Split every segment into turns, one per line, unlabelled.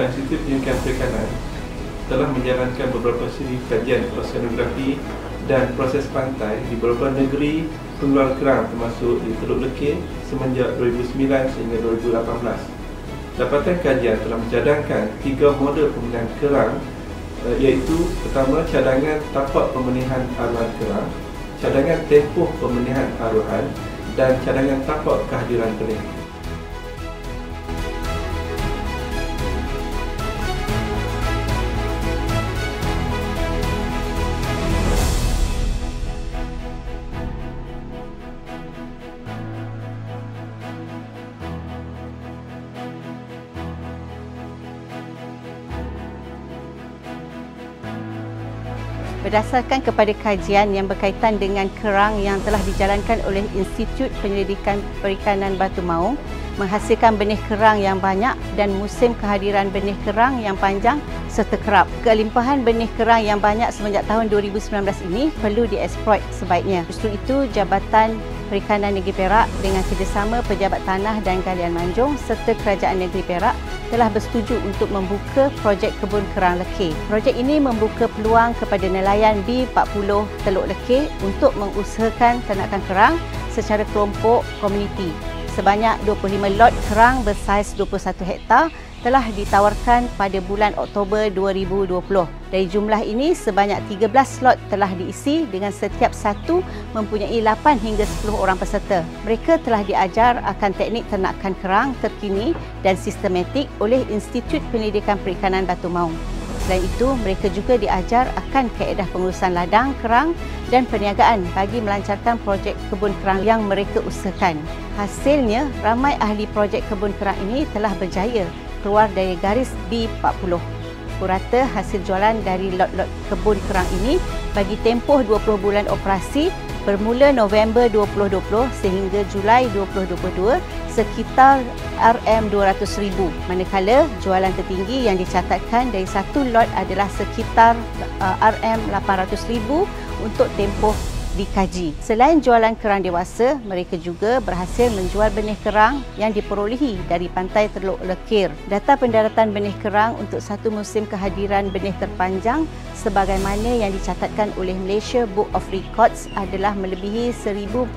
Institut Pendidikan Perikanan telah menjalankan beberapa siri kajian oceanografi dan proses pantai di beberapa negeri pengeluar kerang termasuk di Teluk Lekir semenjak 2009 sehingga 2018. Dapatan kajian telah mencadangkan 3 model pemilihan kerang, iaitu pertama, cadangan tapak pemilihan aruhan kerang, cadangan tempoh pemilihan aruhan dan cadangan tapak kehadiran benih.
Berdasarkan kepada kajian yang berkaitan dengan kerang yang telah dijalankan oleh Institut Penyelidikan Perikanan Batu Maung, menghasilkan benih kerang yang banyak dan musim kehadiran benih kerang yang panjang serta kerap. Kelimpahan benih kerang yang banyak semenjak tahun 2019 ini perlu dieksploit sebaiknya. Justru itu, Jabatan Perikanan Negeri Perak dengan kerjasama Pejabat Tanah dan Galian Manjung serta Kerajaan Negeri Perak telah bersetuju untuk membuka projek kebun kerang lekir. Projek ini membuka peluang kepada nelayan B40 Teluk Lekir untuk mengusahakan ternakan kerang secara kelompok komuniti. Sebanyak 25 lot kerang bersaiz 21 hektar telah ditawarkan pada bulan Oktober 2020. Dari jumlah ini, sebanyak 13 slot telah diisi dengan setiap satu mempunyai 8 hingga 10 orang peserta. Mereka telah diajar akan teknik ternakan kerang terkini dan sistematik oleh Institut Pendidikan Perikanan Batu Maung. Selain itu, mereka juga diajar akan kaedah pengurusan ladang kerang dan perniagaan bagi melancarkan projek kebun kerang yang mereka usahakan. Hasilnya, ramai ahli projek kebun kerang ini telah berjaya keluar dari garis B40. Purata hasil jualan dari lot-lot kebun kerang ini bagi tempoh 20 bulan operasi bermula November 2020 sehingga Julai 2022 sekitar RM200,000, manakala jualan tertinggi yang dicatatkan dari satu lot adalah sekitar RM800,000 untuk tempoh dikaji. Selain jualan kerang dewasa, mereka juga berhasil menjual benih kerang yang diperolehi dari pantai Teluk Lekir. Data pendaratan benih kerang untuk satu musim kehadiran benih terpanjang sebagaimana yang dicatatkan oleh Malaysia Book of Records adalah melebihi 1,400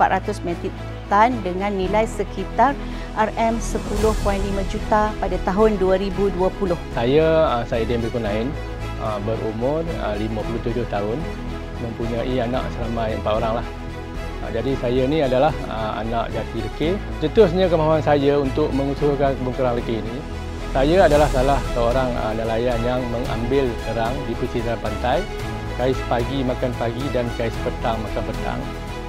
metrik tan dengan nilai sekitar RM10.5 juta pada tahun 2020.
Saya Saidin bin Kunain, berumur 57 tahun. Mempunyai anak seramai 4 orang lah. Jadi saya ni adalah anak jati lekir. Cetusnya kemahuan saya untuk mengusahakan kebun kerang lekir ini, saya adalah salah seorang nelayan yang mengambil kerang di pesisir pantai, kais pagi makan pagi dan kais petang makan petang.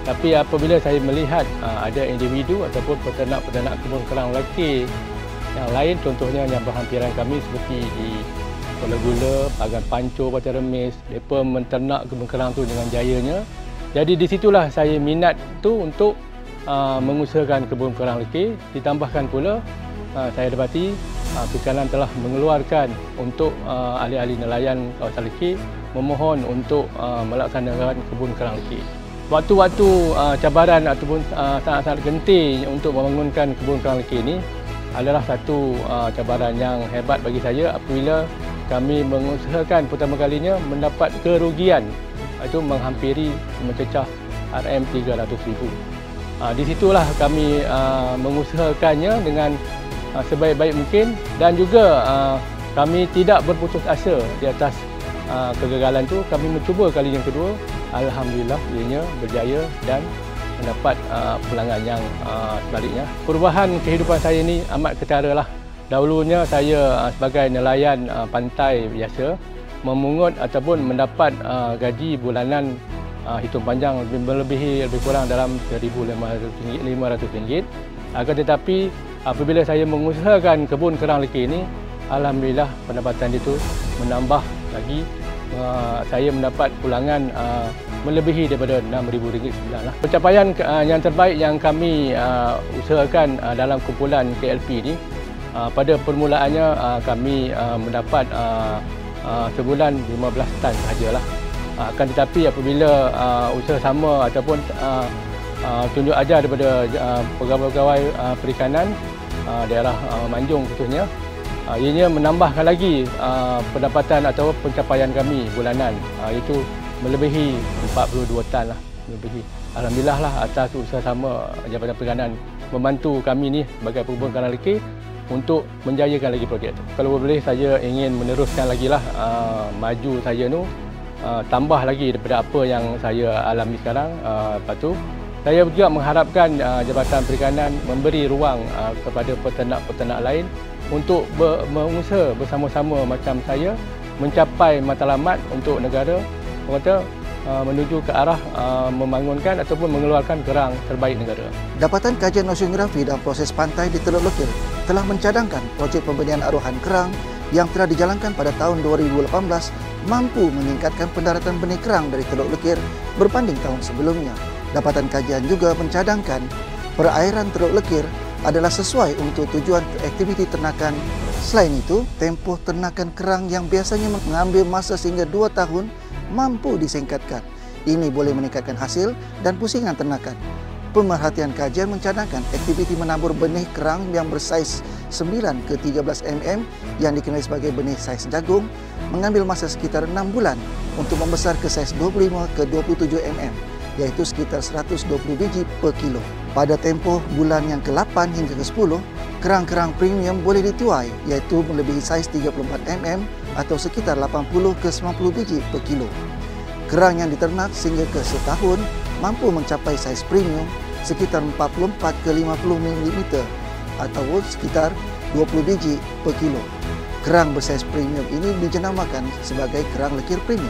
Tapi apabila saya melihat ada individu ataupun peternak-peternak kebun kerang lekir yang lain, contohnya yang berhampiran kami seperti di Kuala Gula, Pagan Panco, Pantai Remis, mereka menternak kebun kerang tu dengan jayanya. Jadi di situlah saya minat tu untuk mengusahakan kebun kerang lekir. Ditambahkan pula saya dapati perikanan telah mengeluarkan untuk ahli-ahli nelayan kawasan lekir memohon untuk melaksanakan kebun kerang lekir. Waktu-waktu cabaran ataupun sangat-sangat genting untuk membangunkan kebun kerang lekir ini adalah satu cabaran yang hebat bagi saya apabila kami mengusahakan pertama kalinya mendapat kerugian itu menghampiri mencecah RM300,000. Di situlah kami mengusahakannya dengan sebaik-baik mungkin dan juga kami tidak berputus asa di atas kegagalan itu. Kami mencuba kali yang kedua, alhamdulillah ianya berjaya dan mendapat pelanggan yang sebaliknya. Perubahan kehidupan saya ini amat ketara lah. Dahulunya saya sebagai nelayan pantai biasa memungut ataupun mendapat gaji bulanan hitung panjang lebih kurang dalam RM1,500. Akan tetapi apabila saya mengusahakan kebun kerang lekir ini, alhamdulillah pendapatan itu menambah lagi. Saya mendapat pulangan melebihi daripada RM6,000 sebulan lah. Pencapaian yang terbaik yang kami usahakan dalam kumpulan KLP ini, pada permulaannya kami mendapat sebulan 15 tan sahajalah. Akan tetapi apabila usaha sama ataupun tunjuk ajar daripada pegawai-pegawai perikanan daerah Manjung khususnya, Ianya menambahkan lagi pendapatan atau pencapaian kami bulanan, iaitu melebihi 42 tan lah, melebihi. Alhamdulillah lah atas usaha-sama Jabatan Perikanan membantu kami ni sebagai pengubur kerang lekir untuk menjayakan lagi projek tu. Kalau boleh saya ingin meneruskan lagi lah maju saya tu, tambah lagi daripada apa yang saya alami sekarang. Lepas tu saya juga mengharapkan Jabatan Perikanan memberi ruang kepada peternak-peternak lain untuk mengusaha bersama-sama macam saya mencapai matlamat untuk negara, menuju ke arah membangunkan ataupun mengeluarkan kerang terbaik negara.
Dapatan Kajian Oceanografi dan Proses Pantai di Teluk Lekir telah mencadangkan projek pembenihan aruhan kerang yang telah dijalankan pada tahun 2018 mampu meningkatkan pendaratan benih kerang dari Teluk Lekir berbanding tahun sebelumnya. Dapatan kajian juga mencadangkan perairan Teluk Lekir adalah sesuai untuk tujuan aktiviti ternakan. Selain itu, tempoh ternakan kerang yang biasanya mengambil masa sehingga 2 tahun mampu disingkatkan. Ini boleh meningkatkan hasil dan pusingan ternakan. Pemerhatian kajian mencadangkan aktiviti menabur benih kerang yang bersaiz 9 ke 13 mm yang dikenali sebagai benih saiz jagung mengambil masa sekitar 6 bulan untuk membesar ke saiz 25 ke 27 mm, iaitu sekitar 120 biji per kilo. Pada tempoh bulan yang ke-8 hingga ke-10, kerang-kerang premium boleh dituai, iaitu melebihi saiz 34 mm atau sekitar 80 ke 90 biji per kilo. Kerang yang diternak sehingga ke setahun mampu mencapai saiz premium sekitar 44 ke 50 mm atau sekitar 20 biji per kilo. Kerang bersaiz premium ini dijenamakan sebagai kerang lekir premium.